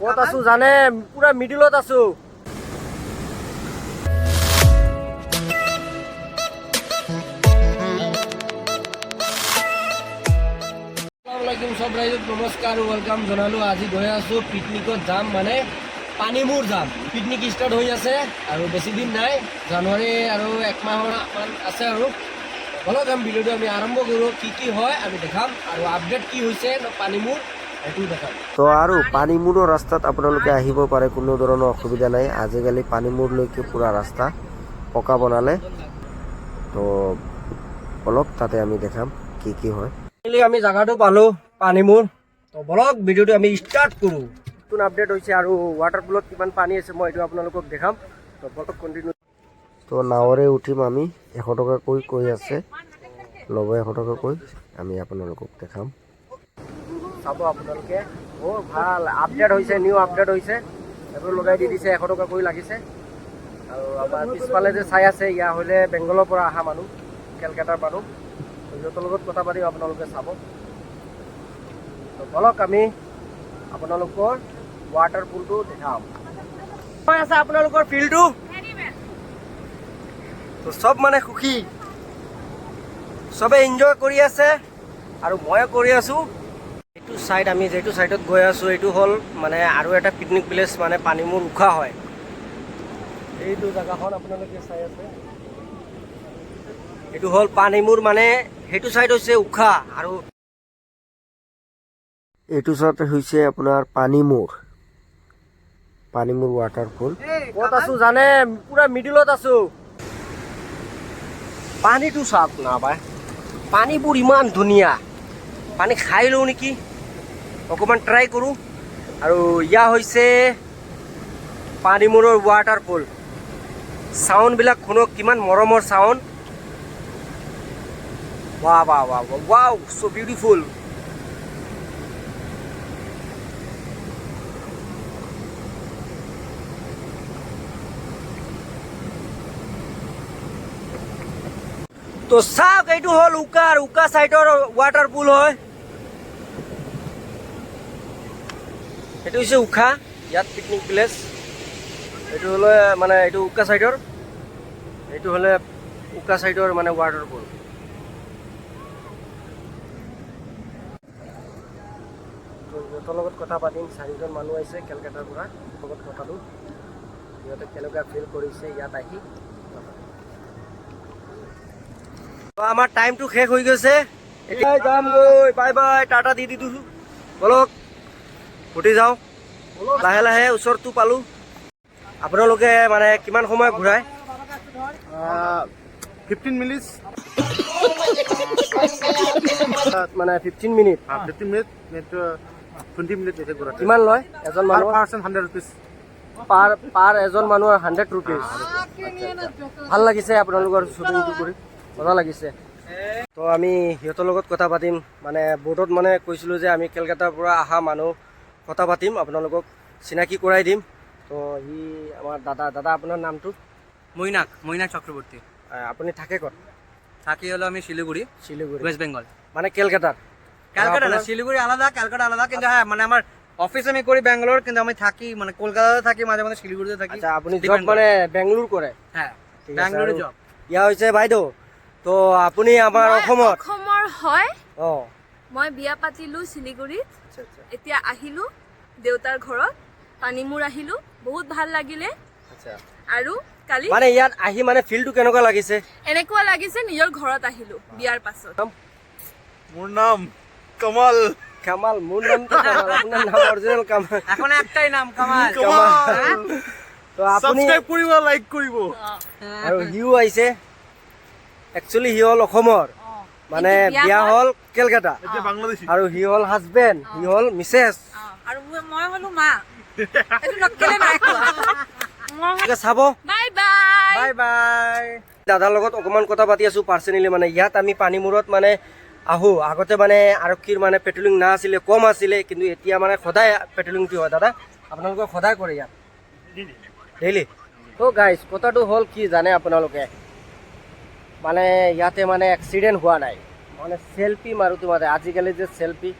ক'ত আছো জানে পুৰা মিডিলত আছো সব ৰাইজক নমস্কাৰ ওয়েলকাম জনালো আজি গৈ আছো পিকনিকত যাম মানে পানীমূৰ যাম পিকনিক ষ্টাৰ্ট হৈ আছে আৰু বেছি দিন নাই জানুৱাৰী আৰু এক মাহৰ মান আছে আৰু বলক আমি ভিডিঅ'টো আমি আৰম্ভ কৰোঁ কি হয় আমি দেখাম আৰু আপডেট কি হৈছে পানীমূৰ সেইটো দেখাম তো আৰু পানীমূৰৰ ৰাস্তাত আপোনালোকে আহিব পাৰে কোনো ধৰণৰ অসুবিধা নাই আজিকালি পানীমূৰলৈকে পুৰা ৰাস্তা পকা বনালে তো বলক তাতে আমি দেখাম কি হয় আমি জায়গাটো পালো পানীমূৰ তো বলক ভিডিঅ'টো আমি ষ্টাৰ্ট কৰোঁ নতুন আপডেট হৈছে আৰু ৱাটাৰপুলত কিমান পানী আছে মই এইটো আপোনালোকক দেখাম তো বলক কণ্টিনিউ তো নাৱৰে উঠিম আমি 100 টকাকৈ কৈ আছে ল'ব 100 টকাকৈ আমি আপোনালোকক দেখাম চাব আপোনালোকে ভাল আপডেট হৈছে নিউ আপডেট হৈছে এইবোৰ লগাই দি দিছে 100 টকাকৈ লাগিছে আৰু আমাৰ পিছফালে যে চাই আছে ইয়া হ'লে বেংগলৰ পৰা অহা মানুহ কেলকাতাৰ মানুহ সিহঁতৰ লগত কথা পাতি আপোনালোকে চাব তো বলক আমি আপোনালোকৰ ৱাটাৰপুলটো দেখাম হয় আছে আপোনালোকৰ ফিল্ডটো তো সব মানে সুখী সবে এনজয় কৰি আছে আৰু ময়ো কৰি আছো এইটো সাইড আমি যেটো সাইডত গৈ আছো এইটো হল মানে আৰু এটা পিকনিক প্লেস মানে পানীমূৰ উখা হয় এইটো জায়গাখন আপোনালোকে চাই আছে এইটো হল পানীমূৰ মানে হেতু সাইড হৈছে উখা আৰু এইটো সাইড হৈছে আপোনাৰ পানীমূৰ ৱাটাৰফল ক'ত আছো জানে পুৰা মিডিলত আছো পানীটো চাওক না বাই পানীবোৰ ইমান ধুনীয়া পানী খাই লওঁ নেকি অকমান ট্ৰাই কৰো আৰু ইয়া হৈছে পানীমূৰৰ ৱাটাৰফল সাউন্ড বিলাক শুনক কিমান মৰমৰ সাউন্ড wow so beautiful তো চাওক এইটো হল উকা সাইডৰ ৱাটাৰপুল হয় এইটো হৈছে উখা ইয়াত পিকনিক প্লেস এইটো হলে মানে এইটো উকা সাইডৰ এইটো হলে উকা সাইডৰ মানে ৱাটাৰপুল তো ইহঁতৰ লগত কথা পাতিম 4জন মানুহ আহিছে কেলকাতাৰ পৰা লগত কথাটো ইহঁতে কেনেকুৱা ফিল কৰিছে ইয়াত আহি আমাৰ টাইমটো শেষ হৈ গৈছে এতিয়া যাম গৈ বাই বাই টাটা দি দিছো বলক উঠি যাওঁ লাহে লাহে ওচৰটো পালো আপোনালোকে মানে কিমান সময় ঘূৰাই 15 minutes মানে 15 মিনিট 15 minutes 20 minutes এতে ঘোরা কিমান লয় এজন মানুহ পারসন 100 rupees পাৰ এজন মানুহৰ 100 rupees ভাল লাগিছে আপোনালোকৰ শ্বুটিংটো কৰি মজা লাগিছে তো আমি সিহঁতৰ লগত কথা পাতিম মানে বোৰ্ডত মানে কৈছিলোঁ যে আমি কেলকাতাৰ পৰা অহা মানুহ কথা পাতিম আপোনালোকক চিনাকি কৰাই দিম তো সি আমাৰ দাদা আপোনাৰ নামটো মৈনাক চক্ৰৱৰ্তী আপুনি থাকে ক'ত থাকি হলো আমি শিলিগুড়ি ওয়েস্ট বেঙ্গল মানে কেলকাতাৰ ক্যালকাটা শিলিগুড়ি আলাদা ক্যালকাটা আলাদা কিন্তু হ্যাঁ মানে আমার অফিস আমি করি ব্যাঙ্গালোর কিন্তু আমি থাকি মানে কলকাতাতে থাকি মাঝে মাঝে শিলিগুড়িতে থাকি আচ্ছা আপুনি জব মানে বেংগলোৰ কৰে হ্যাঁ ঠিক আছে, ব্যাঙ্গালোৰে আৰু জব ইয়া হৈছে বাইদেউ তো আপুনি আমাৰ অসমত অসমৰ হয় অঁ মই বিয়া পাতিলো শিলিগুড়িত আচ্ছা আচ্ছা এতিয়া আহিলো দেউতাৰ ঘৰত পানীমূৰ আহিলো বহুত ভাল লাগিলে আচ্ছা আৰু কালি মানে ইয়াত আহি মানে ফিলটো কেনেকুৱা লাগিছে এনেকুৱা লাগিছে নিজৰ ঘৰত আহিলো বিয়াৰ পাছত মোৰ নাম কমল কামাল মোৰ নামটো কামাল আপোনাৰ নাম অৰিজিনেল কামাল এখন একটাই নাম কামাল তো আপুনি সাবস্ক্ৰাইব কৰিব লাইক কৰিব আৰু হিউ আহিছে একচুৱেলি হি হ'ল অসমৰ মানে কিন্তু বিয়া বিয়া হ'ল হ'ল কেলকাতা এটা বাংলাদেশী আৰু হি হ'ল হাজবেণ্ড হি হ'ল মিছেছ আৰু মই হলো মা এইটো নকলে নাই চাব বাই বাই বাই বাই দাদাৰ লগত অকণমান কথা পাতি আছো পাৰ্চনেলি মানে ইয়াত আমি পানীমূৰত মানে আহো আগতে মানে আৰক্ষীৰ মানে পেট্ৰলিং নাছিলে কম আছিলে কিন্তু এতিয়া মানে সদায় পেট্ৰলিংটো হয় দাদা আপোনালোকে সদায় কৰে ইয়াত ডেইলি তো গাইজ কথাটো হ'ল কি জানে আপোনালোকে মানে ইয়াতে মানে এক্সিডেণ্ট হোৱা নাই মানে চেল্ফি মাৰোঁতে মানে আজিকালি যে চেল্ফি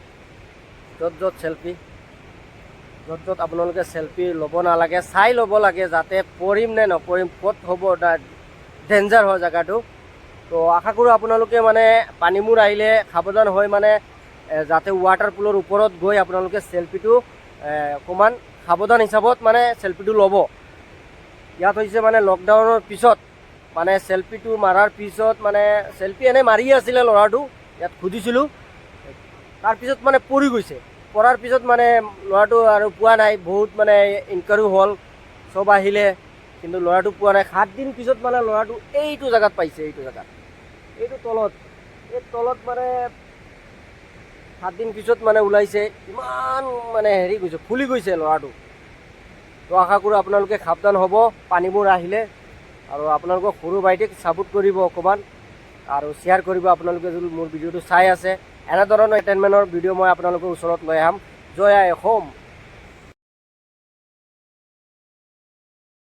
য'ত চেল্ফি য'ত য'ত আপোনালোকে চেল্ফি ল'ব নালাগে, চাই ল'ব লাগে যাতে পৰিম নে নপৰিম, ক'ত হ'ব, ডেঞ্জাৰ হয় জেগাটো। তো আশা কৰোঁ আপোনালোকে মানে পানীমূৰ আহিলে সাৱধান হৈ মানে যাতে ৱাটাৰ পুলৰ ওপৰত গৈ আপোনালোকে চেল্ফিটো অকণমান সাৱধান হিচাপত মানে চেল্ফিটো ল'ব। ইয়াত হৈছে মানে লকডাউনৰ পিছত মানে চেল্ফিটো মাৰাৰ পিছত মানে চেল্ফি এনেই মাৰিয়ে আছিলে ল'ৰাটো, ইয়াত সুধিছিলোঁ, তাৰপিছত মানে পৰি গৈছে। পৰাৰ পিছত মানে ল'ৰাটো আৰু পোৱা নাই, বহুত মানে ইনকুৱাৰী হ'ল, চব আহিলে, কিন্তু ল'ৰাটো পোৱা নাই। 7 দিন পিছত মানে ল'ৰাটো এইটো জেগাত পাইছে, এইটো জেগাত, এইটো তলত, এই তলত মানে 7 দিন পিছত মানে ওলাইছে। ইমান মানে হেৰি গৈছে, ফুলি গৈছে ল'ৰাটো। তো আশা কৰোঁ আপোনালোকে সাৱধান হ'ব পানীমূৰ আহিলে, আৰু আপোনালোকক সৰু ভাইটিক ছাপোৰ্ট কৰিব অকণমান, আৰু শ্বেয়াৰ কৰিব আপোনালোকে যদি মোৰ ভিডিঅ'টো চাই আছে। এনেধৰণৰ এণ্টাৰটেইনমেণ্টৰ ভিডিঅ' মই আপোনালোকৰ ওচৰত লৈ আহিম। জয় আই অসম।